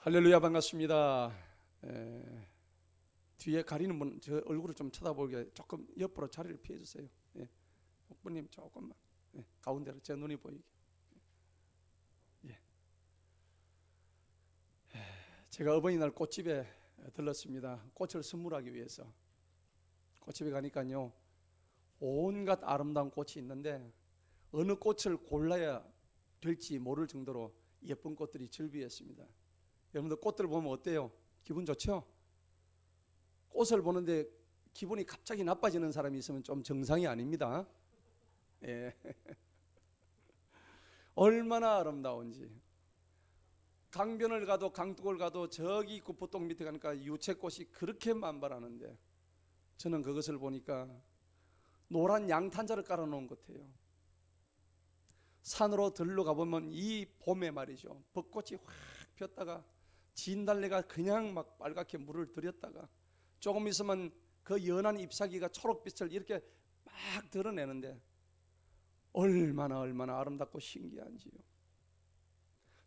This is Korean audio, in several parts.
할렐루야, 반갑습니다. 뒤에 가리는 분 저 얼굴을 좀 쳐다보게 조금 옆으로 자리를 피해 주세요. 목부님 조금만 가운데로 제 눈이 보이게. 예. 제가 어버이날 꽃집에 들렀습니다. 꽃을 선물하기 위해서. 꽃집에 가니까요, 온갖 아름다운 꽃이 있는데 어느 꽃을 골라야 될지 모를 정도로 예쁜 꽃들이 즐비했습니다. 여러분들 꽃들 보면 어때요? 기분 좋죠? 꽃을 보는데 기분이 갑자기 나빠지는 사람이 있으면 좀 정상이 아닙니다. 예. 얼마나 아름다운지. 강변을 가도 강둑을 가도 저기 구포동 밑에 가니까 유채꽃이 그렇게 만발하는데 저는 그것을 보니까 노란 양탄자를 깔아놓은 것 같아요. 산으로 들러 가보면 이 봄에 말이죠, 벚꽃이 확 폈다가 진달래가 그냥 막 빨갛게 물을 들였다가 조금 있으면 그 연한 잎사귀가 초록빛을 이렇게 막 드러내는데 얼마나 아름답고 신기한지요.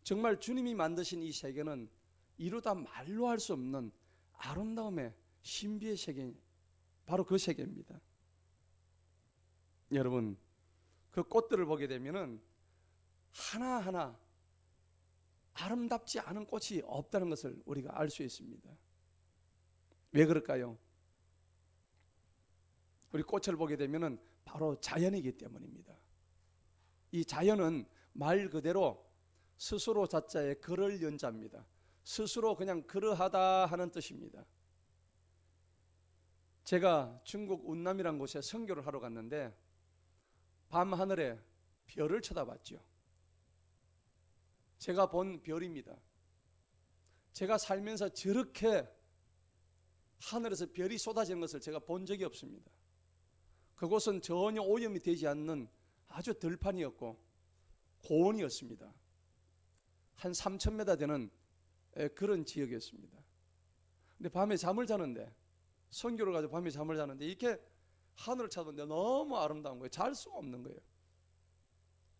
정말 주님이 만드신 이 세계는 이루다 말로 할 수 없는 아름다움의 신비의 세계, 바로 그 세계입니다. 여러분, 그 꽃들을 보게 되면은 하나하나 아름답지 않은 꽃이 없다는 것을 우리가 알 수 있습니다. 왜 그럴까요? 우리 꽃을 보게 되면은 바로 자연이기 때문입니다. 이 자연은 말 그대로 스스로 자자에 그럴 연자입니다. 스스로 그냥 그러하다 하는 뜻입니다. 제가 중국 운남이라는 곳에 선교를 하러 갔는데 밤하늘에 별을 쳐다봤죠. 제가 본 별입니다. 제가 살면서 저렇게 하늘에서 별이 쏟아지는 것을 제가 본 적이 없습니다. 그곳은 전혀 오염이 되지 않는 아주 들판이었고 고원이었습니다. 한 3,000m 되는 그런 지역이었습니다. 근데 밤에 잠을 자는데, 선교를 가지고 밤에 잠을 자는데 이렇게 하늘을 쳐다보는데 너무 아름다운 거예요. 잘 수가 없는 거예요.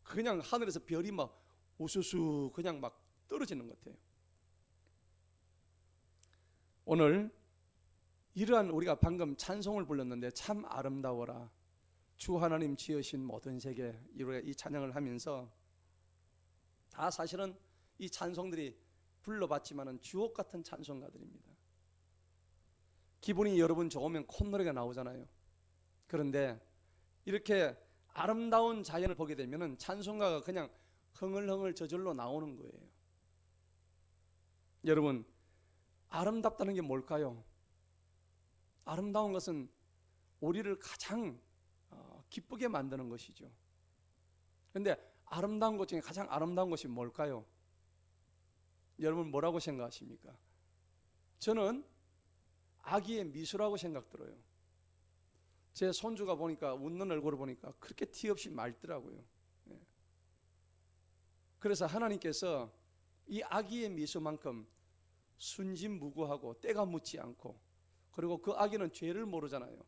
그냥 하늘에서 별이 막 우수수 그냥 막 떨어지는 것 같아요. 오늘 이러한 우리가 방금 찬송을 불렀는데 참 아름다워라, 주 하나님 지으신 모든 세계, 이 찬양을 하면서 다 사실은 이 찬송들이 불러봤지만은 주옥 같은 찬송가들입니다. 기분이 여러분 좋으면 콧노래가 나오잖아요. 그런데 이렇게 아름다운 자연을 보게 되면은 찬송가가 그냥 흥얼흥얼 저절로 나오는 거예요. 여러분, 아름답다는 게 뭘까요? 아름다운 것은 우리를 가장 기쁘게 만드는 것이죠. 그런데 아름다운 것 중에 가장 아름다운 것이 뭘까요? 여러분 뭐라고 생각하십니까? 저는 아기의 미소라고 생각 들어요. 제 손주가 보니까, 웃는 얼굴을 보니까 그렇게 티 없이 맑더라고요. 그래서 하나님께서 이 아기의 미소만큼 순진무구하고 때가 묻지 않고, 그리고 그 아기는 죄를 모르잖아요.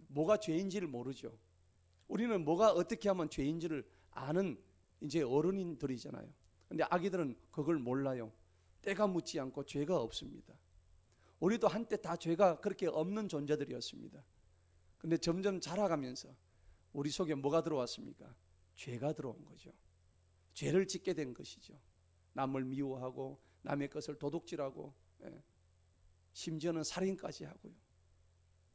뭐가 죄인지를 모르죠. 우리는 뭐가 어떻게 하면 죄인지를 아는 이제 어른들이잖아요. 근데 아기들은 그걸 몰라요. 때가 묻지 않고 죄가 없습니다. 우리도 한때 다 죄가 그렇게 없는 존재들이었습니다. 근데 점점 자라가면서 우리 속에 뭐가 들어왔습니까? 죄가 들어온 거죠. 죄를 짓게 된 것이죠. 남을 미워하고 남의 것을 도둑질하고, 심지어는 살인까지 하고요.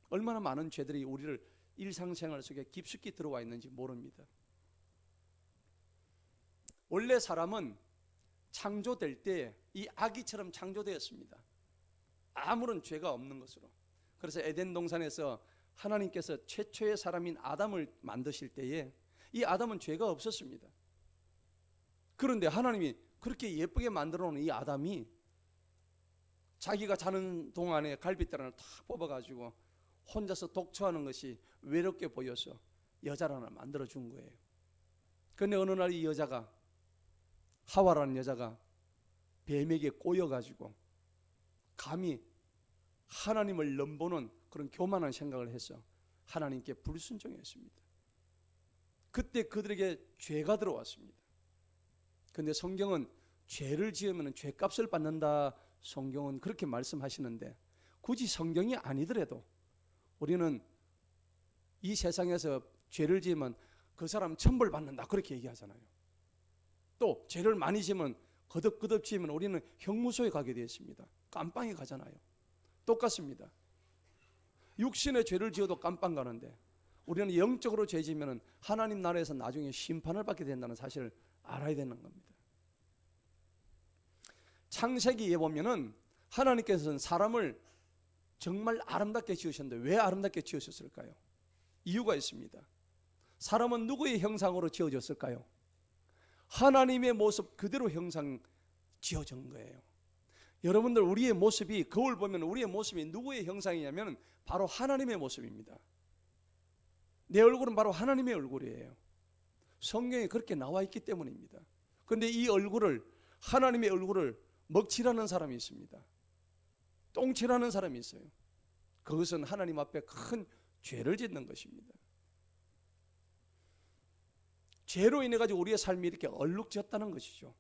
얼마나 많은 죄들이 우리를 일상생활 속에 깊숙이 들어와 있는지 모릅니다. 원래 사람은 창조될 때 이 아기처럼 창조되었습니다. 아무런 죄가 없는 것으로. 그래서 에덴 동산에서 하나님께서 최초의 사람인 아담을 만드실 때에 이 아담은 죄가 없었습니다. 그런데 하나님이 그렇게 예쁘게 만들어 놓은 이 아담이 자기가 자는 동안에 갈빗대란을 탁 뽑아가지고 혼자서 독처하는 것이 외롭게 보여서 여자를 하나 만들어 준 거예요. 그런데 어느 날 이 여자가, 하와라는 여자가 뱀에게 꼬여가지고 감히 하나님을 넘보는 그런 교만한 생각을 해서 하나님께 불순종했습니다. 그때 그들에게 죄가 들어왔습니다. 그런데 성경은 죄를 지으면 죄값을 받는다. 성경은 그렇게 말씀하시는데 굳이 성경이 아니더라도 우리는 이 세상에서 죄를 지으면 그 사람 천벌 받는다 그렇게 얘기하잖아요. 또 죄를 많이 지으면 거듭거듭 지으면 우리는 형무소에 가게 되어 있습니다. 깜빵에 가잖아요. 똑같습니다. 육신의 죄를 지어도 깜빵 가는데 우리는 영적으로 죄 지으면 하나님 나라에서 나중에 심판을 받게 된다는 사실을 알아야 되는 겁니다. 창세기에 보면은 하나님께서는 사람을 정말 아름답게 지으셨는데 왜 아름답게 지으셨을까요? 이유가 있습니다. 사람은 누구의 형상으로 지어졌을까요? 하나님의 모습 그대로 형상 지어진 거예요. 여러분들 우리의 모습이 거울 보면 우리의 모습이 누구의 형상이냐면 바로 하나님의 모습입니다. 내 얼굴은 바로 하나님의 얼굴이에요. 성경에 그렇게 나와 있기 때문입니다. 그런데 이 얼굴을 하나님의 얼굴을 먹칠하는 사람이 있습니다. 똥칠하는 사람이 있어요. 그것은 하나님 앞에 큰 죄를 짓는 것입니다. 죄로 인해 가지고 우리의 삶이 이렇게 얼룩졌다는 것이죠.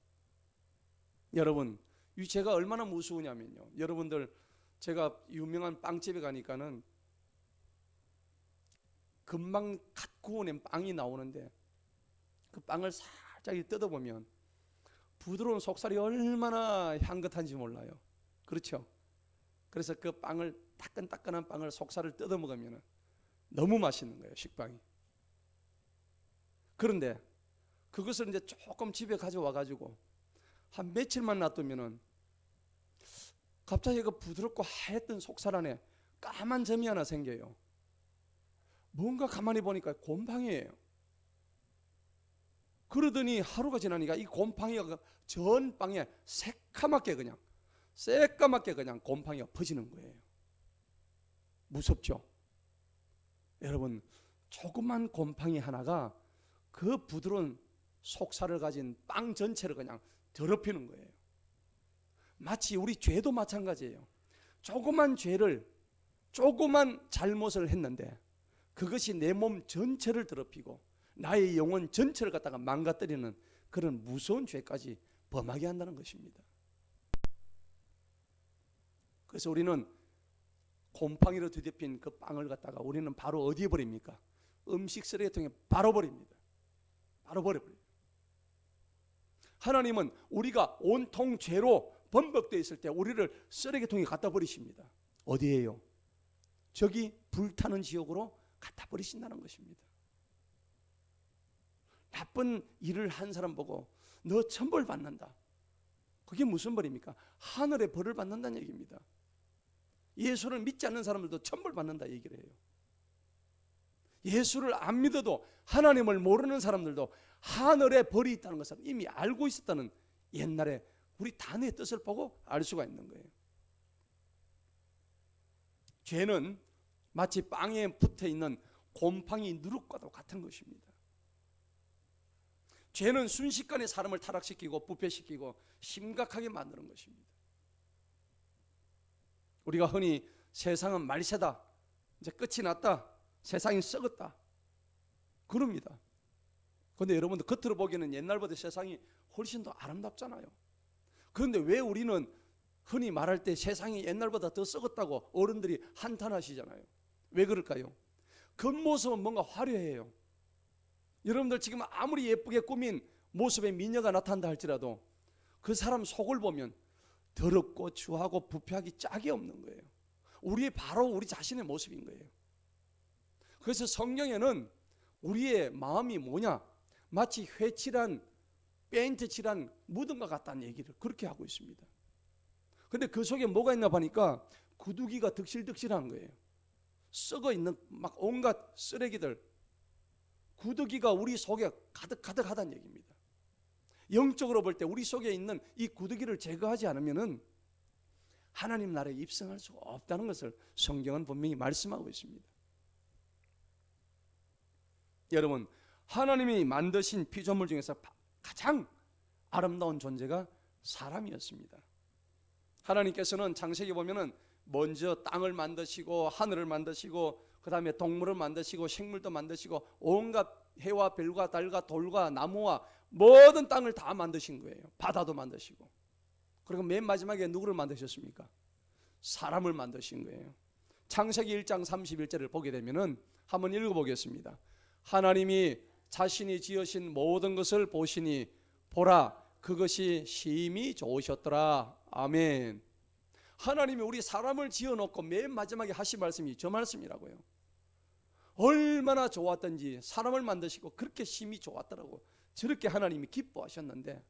여러분, 이 죄가 얼마나 무서우냐면요. 여러분들 제가 유명한 빵집에 가니까는 금방 갓 구워낸 빵이 나오는데 그 빵을 살짝 뜯어보면 부드러운 속살이 얼마나 향긋한지 몰라요. 그렇죠? 그래서 그 빵을 따끈따끈한 빵을 속살을 뜯어 먹으면 너무 맛있는 거예요. 식빵이. 그런데 그것을 이제 조금 집에 가져와 가지고 한 며칠만 놔두면은 갑자기 그 부드럽고 하얗던 속살 안에 까만 점이 하나 생겨요. 뭔가 가만히 보니까 곰팡이에요. 그러더니 하루가 지나니까 이 곰팡이가 전 빵에 새까맣게 그냥 곰팡이가 퍼지는 거예요. 무섭죠? 여러분, 조그만 곰팡이 하나가 그 부드러운 속살을 가진 빵 전체를 그냥 더럽히는 거예요. 마치 우리 죄도 마찬가지예요. 조그만 죄를, 조그만 잘못을 했는데 그것이 내 몸 전체를 더럽히고 나의 영혼 전체를 갖다가 망가뜨리는 그런 무서운 죄까지 범하게 한다는 것입니다. 그래서 우리는 곰팡이로 뒤덮인 그 빵을 갖다가 우리는 바로 어디에 버립니까? 음식 쓰레기통에 바로 버립니다. 바로 버려버려요. 하나님은 우리가 온통 죄로 범벅되어 있을 때 우리를 쓰레기통에 갖다 버리십니다. 어디에요? 저기 불타는 지옥으로 갖다 버리신다는 것입니다. 나쁜 일을 한 사람 보고 너 천벌 받는다. 그게 무슨 벌입니까? 하늘의 벌을 받는다는 얘기입니다. 예수를 믿지 않는 사람들도 천벌 받는다 얘기를 해요. 예수를 안 믿어도 하나님을 모르는 사람들도 하늘에 벌이 있다는 것을 이미 알고 있었다는 옛날에 우리 단어의 뜻을 보고 알 수가 있는 거예요. 죄는 마치 빵에 붙어있는 곰팡이 누룩과도 같은 것입니다. 죄는 순식간에 사람을 타락시키고 부패시키고 심각하게 만드는 것입니다. 우리가 흔히 세상은 말세다, 이제 끝이 났다, 세상이 썩었다 그럽니다. 그런데 여러분들 겉으로 보기에는 옛날보다 세상이 훨씬 더 아름답잖아요. 그런데 왜 우리는 흔히 말할 때 세상이 옛날보다 더 썩었다고 어른들이 한탄하시잖아요. 왜 그럴까요? 겉모습은 뭔가 화려해요. 여러분들 지금 아무리 예쁘게 꾸민 모습의 미녀가 나타난다 할지라도 그 사람 속을 보면 더럽고 추하고 부패하기 짝이 없는 거예요. 바로 우리 자신의 모습인 거예요. 그래서 성경에는 우리의 마음이 뭐냐? 마치 회칠한 페인트 칠한 무덤과 같다는 얘기를 그렇게 하고 있습니다. 그런데 그 속에 뭐가 있나 보니까 구두기가 득실득실한 거예요. 썩어 있는 막 온갖 쓰레기들, 구두기가 우리 속에 가득하다는 얘기입니다. 영적으로 볼 때 우리 속에 있는 이 구두기를 제거하지 않으면은 하나님 나라에 입성할 수가 없다는 것을 성경은 분명히 말씀하고 있습니다. 여러분, 하나님이 만드신 피조물 중에서 가장 아름다운 존재가 사람이었습니다. 하나님께서는 창세기 보면은 먼저 땅을 만드시고 하늘을 만드시고 그 다음에 동물을 만드시고 생물도 만드시고 온갖 해와 별과 달과 돌과 나무와 모든 땅을 다 만드신 거예요. 바다도 만드시고. 그리고 맨 마지막에 누구를 만드셨습니까? 사람을 만드신 거예요. 창세기 1장 31절을 보게 되면은 한번 읽어보겠습니다. 하나님이 자신이 지으신 모든 것을 보시니 보라 그것이 심히 좋으셨더라. 아멘. 하나님이 우리 사람을 지어놓고 맨 마지막에 하신 말씀이 저 말씀이라고요. 얼마나 좋았던지 사람을 만드시고 그렇게 심히 좋았더라고. 저렇게 하나님이 기뻐하셨는데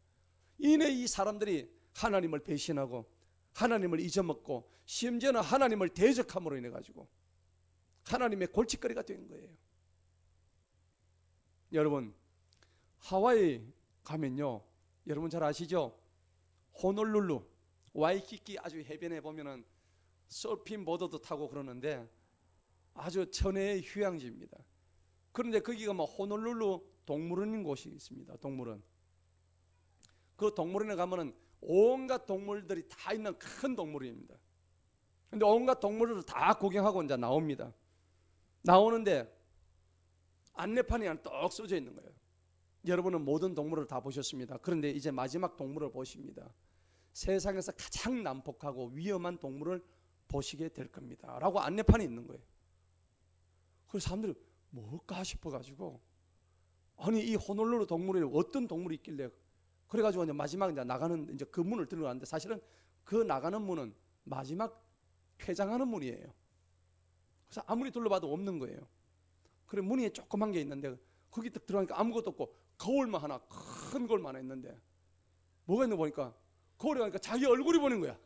이내 이 사람들이 하나님을 배신하고 하나님을 잊어먹고 심지어는 하나님을 대적함으로 인해 가지고 하나님의 골칫거리가 된 거예요. 여러분 하와이 가면요, 여러분 잘 아시죠? 호놀룰루 와이키키 아주 해변에 보면은 서핑 보드도 타고 그러는데 아주 천혜의 휴양지입니다. 그런데 거기가 뭐 호놀룰루 동물원인 곳이 있습니다. 동물원. 그 동물원에 가면은 온갖 동물들이 다 있는 큰 동물원입니다. 근데 온갖 동물을 다 구경하고 이제 나옵니다. 나오는데 안내판이 하나 떡 써져 있는 거예요. 여러분은 모든 동물을 다 보셨습니다. 그런데 이제 마지막 동물을 보십니다. 세상에서 가장 난폭하고 위험한 동물을 보시게 될 겁니다 라고 안내판이 있는 거예요. 그래서 사람들이 뭘까 싶어가지고 아니 이 호놀룰루 동물원에 어떤 동물이 있길래 그래가지고 이제 마지막 이제 나가는 이제 그 문을 들어가는데 사실은 그 나가는 문은 마지막 폐장하는 문이에요. 그래서 아무리 둘러봐도 없는 거예요. 그래 문이 조그만 게 있는데 거기 딱 들어가니까 아무것도 없고 거울만 하나 큰 거울만 하나 있는데 뭐가 있는 거 보니까 거울에 가니까 자기 얼굴이 보는 거야.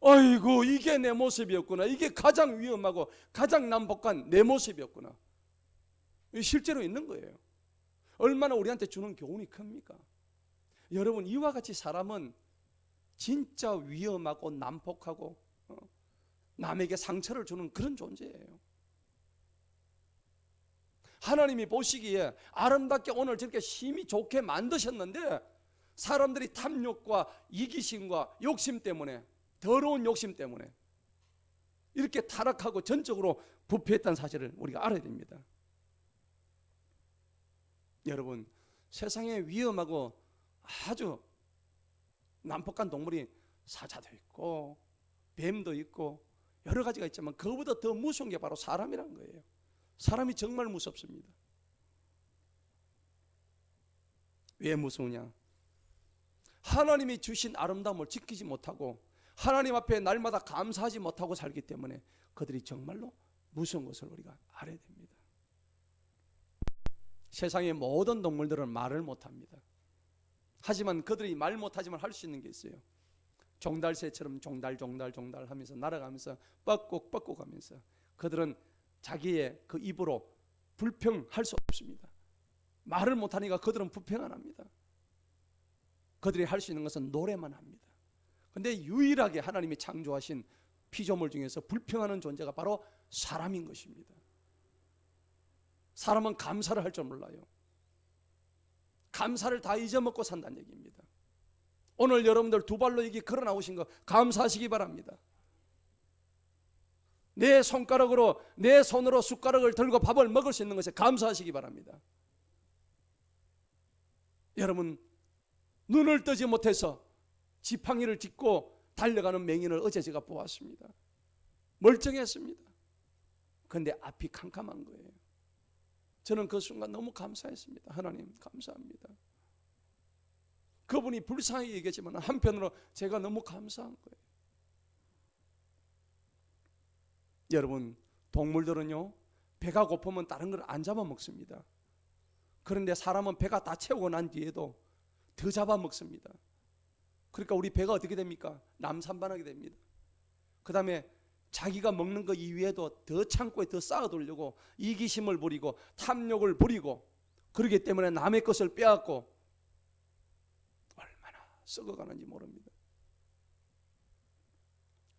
아이고 이게 내 모습이었구나. 이게 가장 위험하고 가장 난폭한 내 모습이었구나. 실제로 있는 거예요. 얼마나 우리한테 주는 교훈이 큽니까? 여러분 이와 같이 사람은 진짜 위험하고 난폭하고 남에게 상처를 주는 그런 존재예요. 하나님이 보시기에 아름답게 오늘 저렇게 힘이 좋게 만드셨는데 사람들이 탐욕과 이기심과 욕심 때문에 더러운 욕심 때문에 이렇게 타락하고 전적으로 부패했다는 사실을 우리가 알아야 됩니다. 여러분 세상에 위험하고 아주 난폭한 동물이 사자도 있고 뱀도 있고 여러 가지가 있지만 그거보다 더 무서운 게 바로 사람이란 거예요. 사람이 정말 무섭습니다. 왜 무서우냐? 하나님이 주신 아름다움을 지키지 못하고 하나님 앞에 날마다 감사하지 못하고 살기 때문에 그들이 정말로 무서운 것을 우리가 알아야 됩니다. 세상의 모든 동물들은 말을 못합니다. 하지만 그들이 말 못하지만 할 수 있는 게 있어요. 종달새처럼 종달 하면서 날아가면서 뻐꾹 하면서 그들은 자기의 그 입으로 불평할 수 없습니다. 말을 못하니까 그들은 불평 안 합니다. 그들이 할 수 있는 것은 노래만 합니다. 그런데 유일하게 하나님이 창조하신 피조물 중에서 불평하는 존재가 바로 사람인 것입니다. 사람은 감사를 할 줄 몰라요. 감사를 다 잊어먹고 산다는 얘기입니다. 오늘 여러분들 두 발로 여기 걸어 나오신 거 감사하시기 바랍니다. 내 손가락으로 내 손으로 숟가락을 들고 밥을 먹을 수 있는 것에 감사하시기 바랍니다. 여러분 눈을 뜨지 못해서 지팡이를 짚고 달려가는 맹인을 어제 제가 보았습니다. 멀쩡했습니다. 그런데 앞이 캄캄한 거예요. 저는 그 순간 너무 감사했습니다. 하나님 감사합니다. 그분이 불쌍하게 얘기했지만 한편으로 제가 너무 감사한 거예요. 여러분 동물들은요 배가 고프면 다른 걸 안 잡아먹습니다. 그런데 사람은 배가 다 채우고 난 뒤에도 더 잡아먹습니다. 그러니까 우리 배가 어떻게 됩니까? 남산반하게 됩니다. 그 다음에 자기가 먹는 거 이외에도 더 창고에 더 쌓아두려고 이기심을 부리고 탐욕을 부리고 그러기 때문에 남의 것을 빼앗고 얼마나 썩어가는지 모릅니다.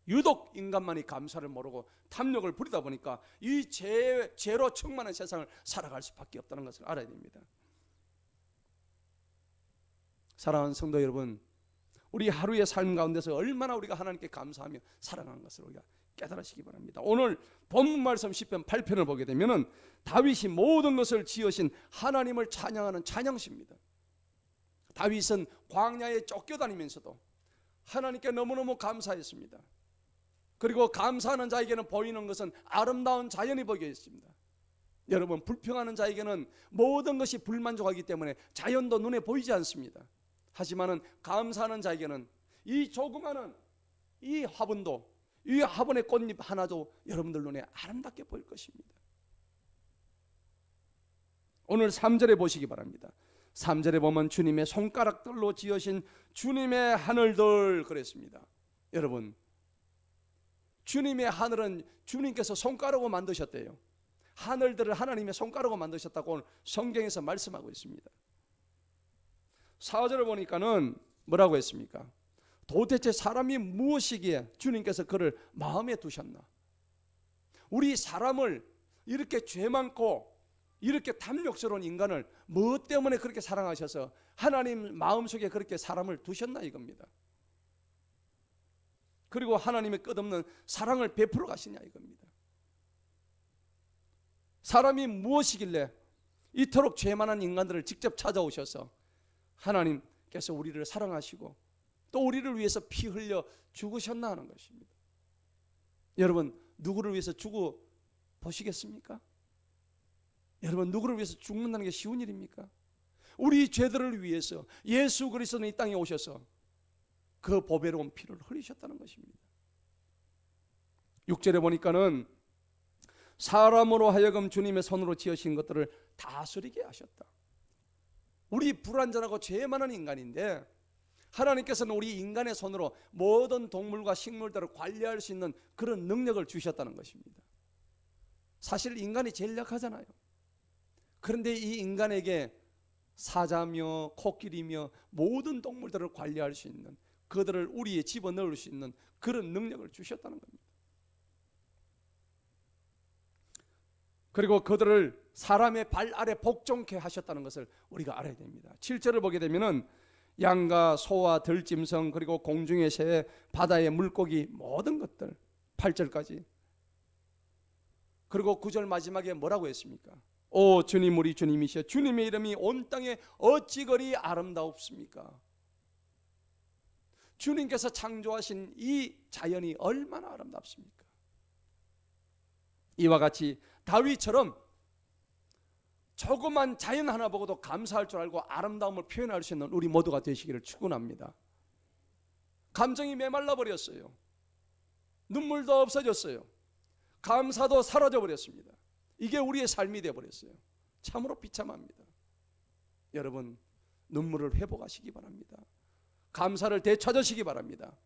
유독 인간만이 감사를 모르고 탐욕을 부리다 보니까 이 죄로 충만한 세상을 살아갈 수밖에 없다는 것을 알아야 됩니다. 사랑하는 성도 여러분, 우리 하루의 삶 가운데서 얼마나 우리가 하나님께 감사하며 살아가는 것을 우리가 깨달으시기 바랍니다. 오늘 본문 말씀 10편 8편을 보게 되면은 다윗이 모든 것을 지으신 하나님을 찬양하는 찬양시입니다. 다윗은 광야에 쫓겨다니면서도 하나님께 너무너무 감사했습니다. 그리고 감사하는 자에게는 보이는 것은 아름다운 자연이 보이게 있습니다. 여러분, 불평하는 자에게는 모든 것이 불만족하기 때문에 자연도 눈에 보이지 않습니다. 하지만은 감사하는 자에게는 이 조그마한 이 화분도, 이 화분의 꽃잎 하나도 여러분들 눈에 아름답게 보일 것입니다. 오늘 3절에 보시기 바랍니다. 3절에 보면 주님의 손가락들로 지으신 주님의 하늘들 그랬습니다. 여러분, 주님의 하늘은 주님께서 손가락으로 만드셨대요. 하늘들을 하나님의 손가락으로 만드셨다고 오늘 성경에서 말씀하고 있습니다. 4절을 보니까는 뭐라고 했습니까? 도대체 사람이 무엇이기에 주님께서 그를 마음에 두셨나? 우리 사람을 이렇게 죄 많고 이렇게 탐욕스러운 인간을 무엇 때문에 그렇게 사랑하셔서 하나님 마음속에 그렇게 사람을 두셨나 이겁니다. 그리고 하나님의 끝없는 사랑을 베풀어 가시냐 이겁니다. 사람이 무엇이길래 이토록 죄 많은 인간들을 직접 찾아오셔서 하나님께서 우리를 사랑하시고 또 우리를 위해서 피 흘려 죽으셨나 하는 것입니다. 여러분, 누구를 위해서 죽어 보시겠습니까? 여러분, 누구를 위해서 죽는다는 게 쉬운 일입니까? 우리 죄들을 위해서 예수 그리스도는 이 땅에 오셔서 그 보배로운 피를 흘리셨다는 것입니다. 6절에 보니까는 사람으로 하여금 주님의 손으로 지으신 것들을 다스리게 하셨다. 우리 불완전하고 죄 많은 인간인데 하나님께서는 우리 인간의 손으로 모든 동물과 식물들을 관리할 수 있는 그런 능력을 주셨다는 것입니다. 사실 인간이 제일 약하잖아요. 그런데 이 인간에게 사자며 코끼리며 모든 동물들을 관리할 수 있는, 그들을 우리에 집어넣을 수 있는 그런 능력을 주셨다는 겁니다. 그리고 그들을 사람의 발 아래 복종케 하셨다는 것을 우리가 알아야 됩니다. 7절을 보게 되면은 양과 소와 들짐승 그리고 공중의 새, 바다의 물고기 모든 것들, 8절까지. 그리고 9절 마지막에 뭐라고 했습니까? 오 주님, 우리 주님이시여, 주님의 이름이 온 땅에 어찌 그리 아름다웁습니까? 주님께서 창조하신 이 자연이 얼마나 아름답습니까? 이와 같이 다윗처럼 조그만 자연 하나 보고도 감사할 줄 알고 아름다움을 표현할 수 있는 우리 모두가 되시기를 축원합니다. 감정이 메말라 버렸어요. 눈물도 없어졌어요. 감사도 사라져 버렸습니다. 이게 우리의 삶이 되어 버렸어요. 참으로 비참합니다. 여러분, 눈물을 회복하시기 바랍니다. 감사를 되찾으시기 바랍니다.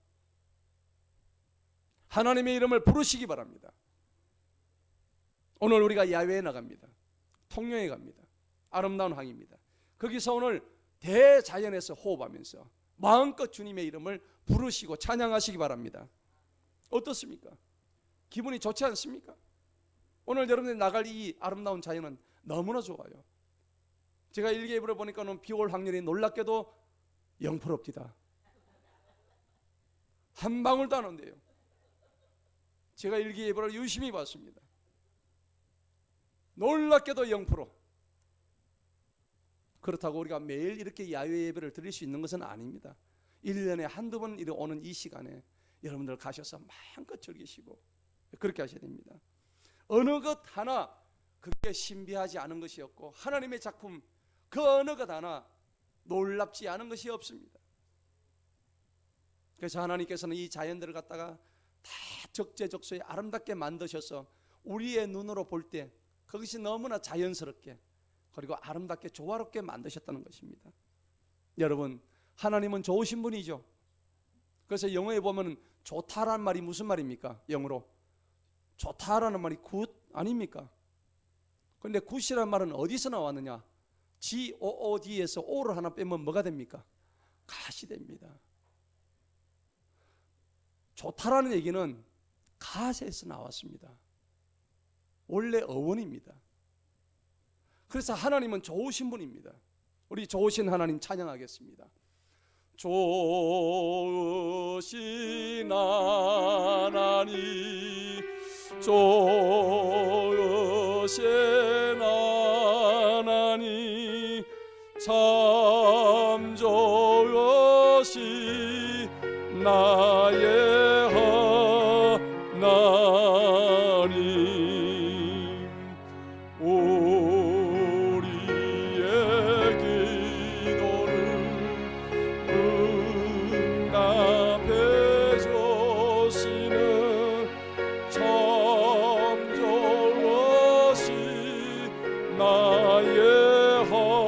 하나님의 이름을 부르시기 바랍니다. 오늘 우리가 야외에 나갑니다. 통영에 갑니다. 아름다운 항입니다. 거기서 오늘 대자연에서 호흡하면서 마음껏 주님의 이름을 부르시고 찬양하시기 바랍니다. 어떻습니까? 기분이 좋지 않습니까? 오늘 여러분들이 나갈 이 아름다운 자연은 너무나 좋아요. 제가 일기예보를 보니까는 비올 확률이 놀랍게도 0%입니다. 한 방울도 안 온대요. 제가 일기예보를 유심히 봤습니다. 놀랍게도 0%. 그렇다고 우리가 매일 이렇게 야외 예배를 드릴 수 있는 것은 아닙니다. 1년에 한두 번 오는 이 시간에 여러분들 가셔서 마음껏 즐기시고 그렇게 하셔야 됩니다. 어느 것 하나 그게 신비하지 않은 것이 없고 하나님의 작품 그 어느 것 하나 놀랍지 않은 것이 없습니다. 그래서 하나님께서는 이 자연들을 갖다가 다 적재적소에 아름답게 만드셔서 우리의 눈으로 볼 때 그것이 너무나 자연스럽게 그리고 아름답게 조화롭게 만드셨다는 것입니다. 여러분, 하나님은 좋으신 분이죠. 그래서 영어에 보면 좋다라는 말이 무슨 말입니까? 영어로 좋다라는 말이 굿 아닙니까? 그런데 굿이라는 말은 어디서 나왔느냐? G-O-O-D에서 O를 하나 빼면 뭐가 됩니까? 갓이 됩니다. 좋다라는 얘기는 갓에서 나왔습니다. 원래 어원입니다. 그래서 하나님은 좋으신 분입니다. 우리 좋으신 하나님 찬양하겠습니다. 좋으신 하나님, 좋으신 하나님, 참 좋으신 나의 하나님. 우리의 기도를 응답해 주시는 참 좋으신 나의 하나님.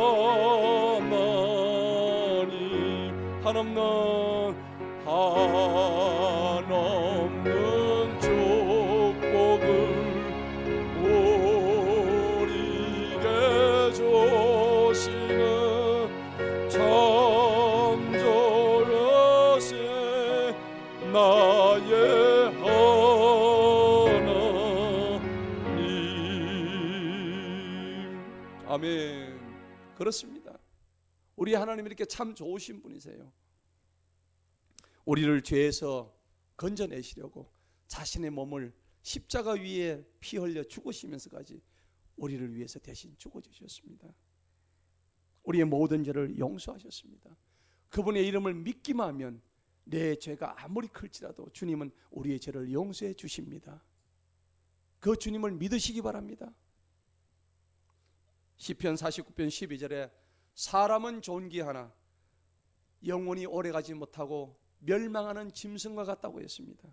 한없는 축복을 우리에게 주시는 참 좋으신 나의 하나님. 아멘. 그렇습니다. 우리 하나님 이렇게 참 좋으신 분이세요. 우리를 죄에서 건져내시려고 자신의 몸을 십자가 위에 피 흘려 죽으시면서까지 우리를 위해서 대신 죽어주셨습니다. 우리의 모든 죄를 용서하셨습니다. 그분의 이름을 믿기만 하면 내 죄가 아무리 클지라도 주님은 우리의 죄를 용서해 주십니다. 그 주님을 믿으시기 바랍니다. 시편 49편 12절에 사람은 존귀하나 영원히 오래가지 못하고 멸망하는 짐승과 같다고 했습니다.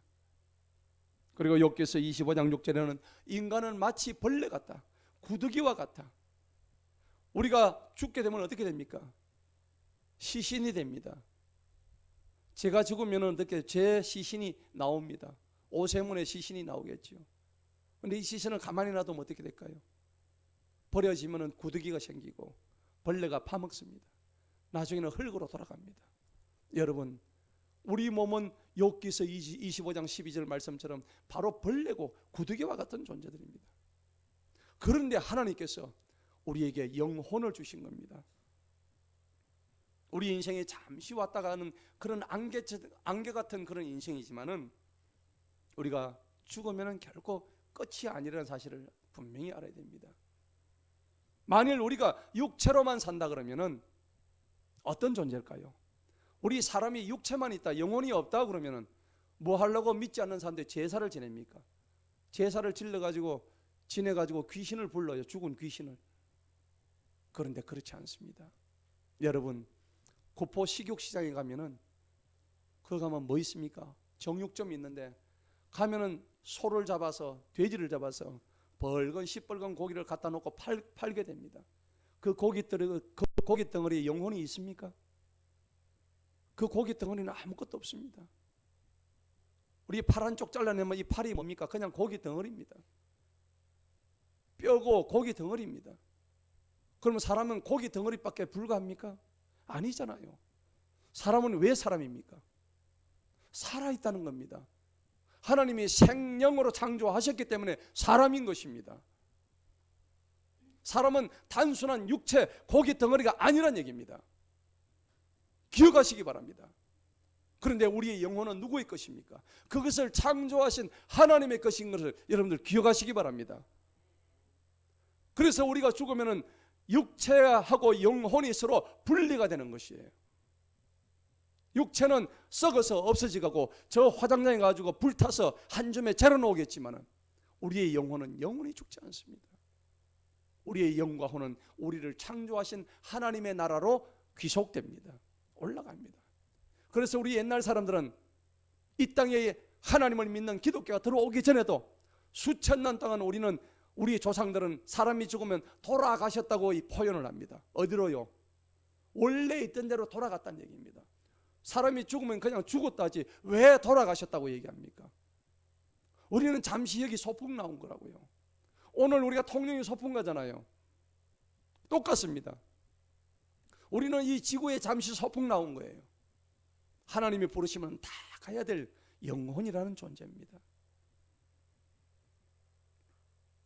그리고 욥기서 25장 6절에는 인간은 마치 벌레 같다, 구더기와 같다. 우리가 죽게 되면 어떻게 됩니까? 시신이 됩니다. 제가 죽으면 어떻게 제 시신이 나옵니다. 오세문의 시신이 나오겠죠. 그런데 이 시신을 가만히 놔두면 어떻게 될까요? 버려지면 구더기가 생기고 벌레가 파먹습니다. 나중에는 흙으로 돌아갑니다. 여러분, 우리 몸은 욥기서 25장 12절 말씀처럼 바로 벌레고 구더기와 같은 존재들입니다. 그런데 하나님께서 우리에게 영혼을 주신 겁니다. 우리 인생에 잠시 왔다 가는 그런 안개 같은 그런 인생이지만은 우리가 죽으면 결코 끝이 아니라는 사실을 분명히 알아야 됩니다. 만일 우리가 육체로만 산다 그러면은 어떤 존재일까요? 우리 사람이 육체만 있다, 영혼이 없다 그러면은 뭐 하려고 믿지 않는 사람들 제사를 지냅니까? 제사를 질러가지고 지내가지고 귀신을 불러요. 죽은 귀신을. 그런데 그렇지 않습니다. 여러분, 구포 식육시장에 가면은 거기 가면 뭐 있습니까? 정육점이 있는데 가면은 소를 잡아서, 돼지를 잡아서 벌건 시뻘건 고기를 갖다 놓고 팔게 됩니다. 그 고기 덩어리에 영혼이 있습니까? 그 고기 덩어리는 아무것도 없습니다. 우리 팔 한쪽 잘라내면 이 팔이 뭡니까? 그냥 고기 덩어리입니다. 뼈고 고기 덩어리입니다. 그러면 사람은 고기 덩어리밖에 불과합니까? 아니잖아요. 사람은 왜 사람입니까? 살아있다는 겁니다. 하나님이 생명으로 창조하셨기 때문에 사람인 것입니다. 사람은 단순한 육체, 고기 덩어리가 아니란 얘기입니다. 기억하시기 바랍니다. 그런데 우리의 영혼은 누구의 것입니까? 그것을 창조하신 하나님의 것인 것을 여러분들 기억하시기 바랍니다. 그래서 우리가 죽으면 육체하고 영혼이 서로 분리가 되는 것이에요. 육체는 썩어서 없어지고 저 화장장에 가지고 불타서 한 줌에 재려 놓겠지만 우리의 영혼은 영원히 죽지 않습니다. 우리의 영과 혼은 우리를 창조하신 하나님의 나라로 귀속됩니다. 올라갑니다. 그래서 우리 옛날 사람들은 이 땅에 하나님을 믿는 기독교가 들어오기 전에도 수천 년 동안 우리 조상들은 사람이 죽으면 돌아가셨다고 이 표현을 합니다. 어디로요? 원래 있던 대로 돌아갔다는 얘기입니다. 사람이 죽으면 그냥 죽었다지 왜 돌아가셨다고 얘기합니까? 우리는 잠시 여기 소풍 나온 거라고요. 오늘 우리가 통영에 소풍 가잖아요. 똑같습니다. 우리는 이 지구에 잠시 소풍 나온 거예요. 하나님이 부르시면 다 가야 될 영혼이라는 존재입니다.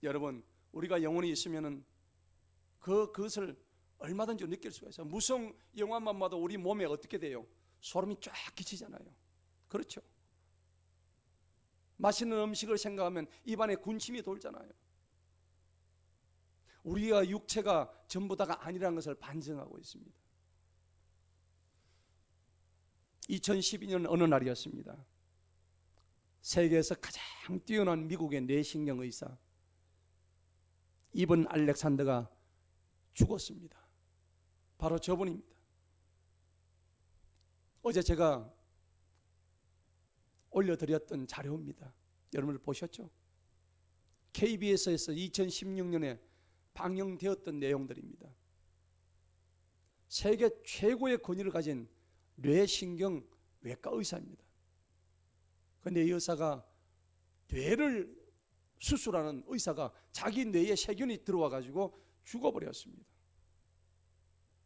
여러분, 우리가 영혼이 있으면은 그것을 얼마든지 느낄 수가 있어요. 무성 영화만 봐도 우리 몸에 어떻게 돼요? 소름이 쫙 끼치잖아요. 그렇죠? 맛있는 음식을 생각하면 입안에 군침이 돌잖아요. 우리가 육체가 전부 다가 아니라는 것을 반증하고 있습니다. 2012년 어느 날이었습니다. 세계에서 가장 뛰어난 미국의 뇌신경 의사 이번 알렉산더가 죽었습니다. 바로 저분입니다. 어제 제가 올려드렸던 자료입니다. 여러분들 보셨죠? KBS에서 2016년에 방영되었던 내용들입니다. 세계 최고의 권위를 가진 뇌신경 외과 의사입니다. 그런데 이 의사가 뇌를 수술하는 의사가 자기 뇌에 세균이 들어와 가지고 죽어버렸습니다.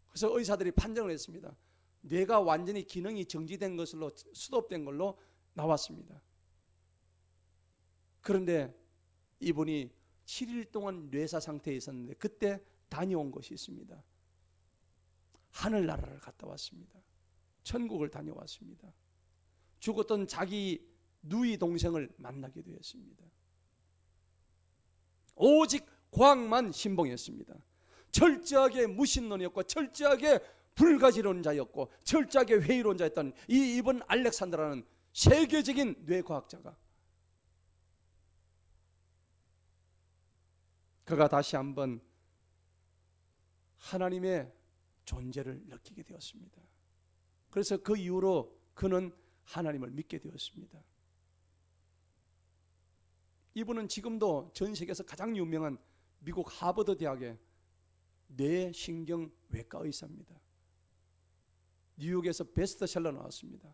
그래서 의사들이 판정을 했습니다. 뇌가 완전히 기능이 정지된 것으로 스톱된 걸로 나왔습니다. 그런데 이분이 7일 동안 뇌사 상태에 있었는데 그때 다녀온 것이 있습니다. 하늘나라를 갔다 왔습니다. 천국을 다녀왔습니다. 죽었던 자기 누이 동생을 만나게 되었습니다. 오직 과학만 신봉했습니다. 철저하게 무신론이었고 철저하게 불가지론자였고 철저하게 회의론자였던 이 이번 알렉산더라는 세계적인 뇌과학자가 그가 다시 한번 하나님의 존재를 느끼게 되었습니다. 그래서 그 이후로 그는 하나님을 믿게 되었습니다. 이분은 지금도 전 세계에서 가장 유명한 미국 하버드 대학의 뇌신경외과 의사입니다. 뉴욕에서 베스트셀러 나왔습니다.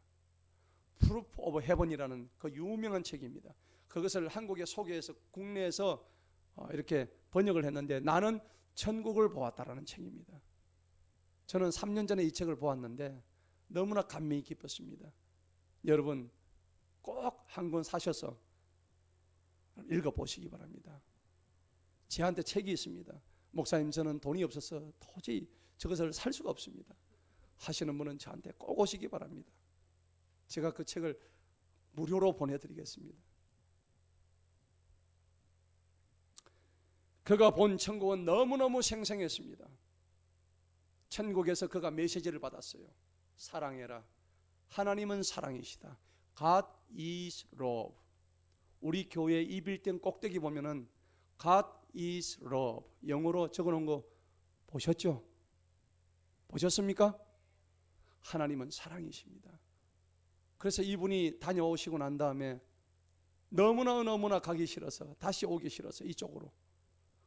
Proof of Heaven이라는 그 유명한 책입니다. 그것을 한국에 소개해서 국내에서 이렇게 번역을 했는데 나는 천국을 보았다라는 책입니다. 저는 3년 전에 이 책을 보았는데 너무나 감명이 깊었습니다. 여러분 꼭 한 권 사셔서 읽어보시기 바랍니다. 저한테 책이 있습니다. 목사님 저는 돈이 없어서 도저히 저것을 살 수가 없습니다 하시는 분은 저한테 꼭 오시기 바랍니다. 제가 그 책을 무료로 보내드리겠습니다. 그가 본 천국은 너무너무 생생했습니다. 천국에서 그가 메시지를 받았어요. 사랑해라. 하나님은 사랑이시다. God is love. 우리 교회 이 빌딩 꼭대기 보면은 God is love 영어로 적어놓은 거 보셨죠? 보셨습니까? 하나님은 사랑이십니다. 그래서 이분이 다녀오시고 난 다음에 너무나 가기 싫어서 다시 오기 싫어서 이쪽으로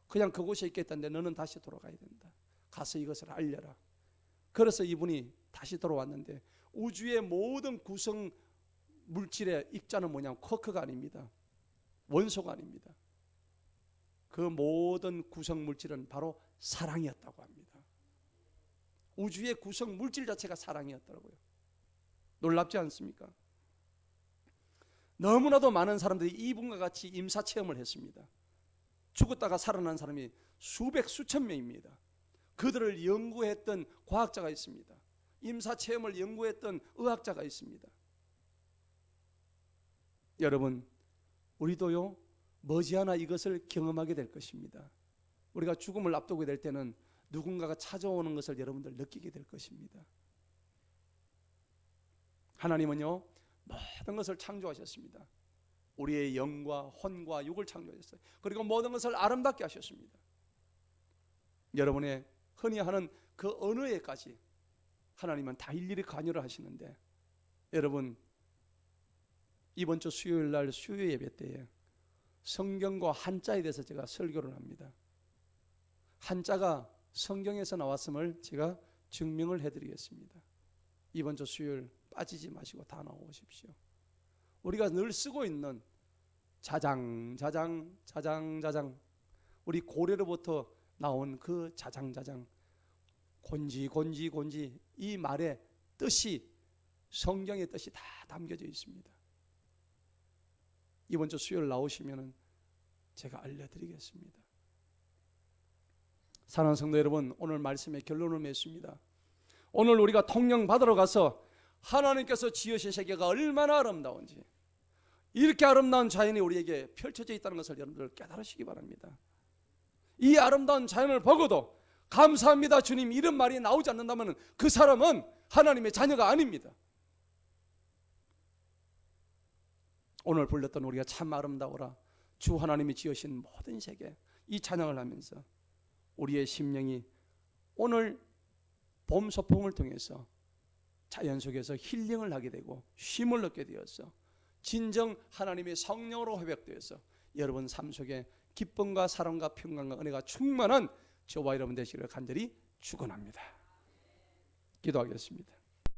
그냥 그곳에 있겠다는데 너는 다시 돌아가야 된다. 가서 이것을 알려라. 그래서 이분이 다시 돌아왔는데 우주의 모든 구성 물질의 입자는 뭐냐면 쿼크가 아닙니다. 원소가 아닙니다. 그 모든 구성 물질은 바로 사랑이었다고 합니다. 우주의 구성 물질 자체가 사랑이었더라고요. 놀랍지 않습니까? 너무나도 많은 사람들이 이분과 같이 임사체험을 했습니다. 죽었다가 살아난 사람이 수백 수천 명입니다. 그들을 연구했던 과학자가 있습니다. 임사체험을 연구했던 의학자가 있습니다. 여러분 우리도요 머지않아 이것을 경험하게 될 것입니다. 우리가 죽음을 앞두고 될 때는 누군가가 찾아오는 것을 여러분들 느끼게 될 것입니다. 하나님은요 모든 것을 창조하셨습니다. 우리의 영과 혼과 육을 창조하셨어요. 그리고 모든 것을 아름답게 하셨습니다. 여러분의 흔히 하는 그 언어에까지 하나님은 다 일일이 관여를 하시는데 여러분 이번 주 수요일 날 수요 예배 때에 성경과 한자에 대해서 제가 설교를 합니다. 한자가 성경에서 나왔음을 제가 증명을 해드리겠습니다. 이번 주 수요일 빠지지 마시고 다 나오십시오. 우리가 늘 쓰고 있는 자장 우리 고래로부터 나온 그 자장 곤지 이 말의 뜻이 성경의 뜻이 다 담겨져 있습니다. 이번 주 수요일 나오시면 제가 알려드리겠습니다. 사랑하는 성도 여러분 오늘 말씀의 결론을 맺습니다. 오늘 우리가 통영 받으러 가서 하나님께서 지으신 세계가 얼마나 아름다운지, 이렇게 아름다운 자연이 우리에게 펼쳐져 있다는 것을 여러분들 깨달으시기 바랍니다. 이 아름다운 자연을 보고도 감사합니다 주님 이런 말이 나오지 않는다면 그 사람은 하나님의 자녀가 아닙니다. 오늘 불렀던 우리가 참 아름다워라, 주 하나님이 지으신 모든 세계, 이 찬양을 하면서 우리의 심령이 오늘 봄 소풍을 통해서 자연 속에서 힐링을 하게 되고 쉼을 얻게 되어서 진정 하나님의 성령으로 회복되어서 여러분 삶 속에 기쁨과 사랑과 평강과 은혜가 충만한 저와 여러분 되시기를 간절히 축원합니다. 기도하겠습니다.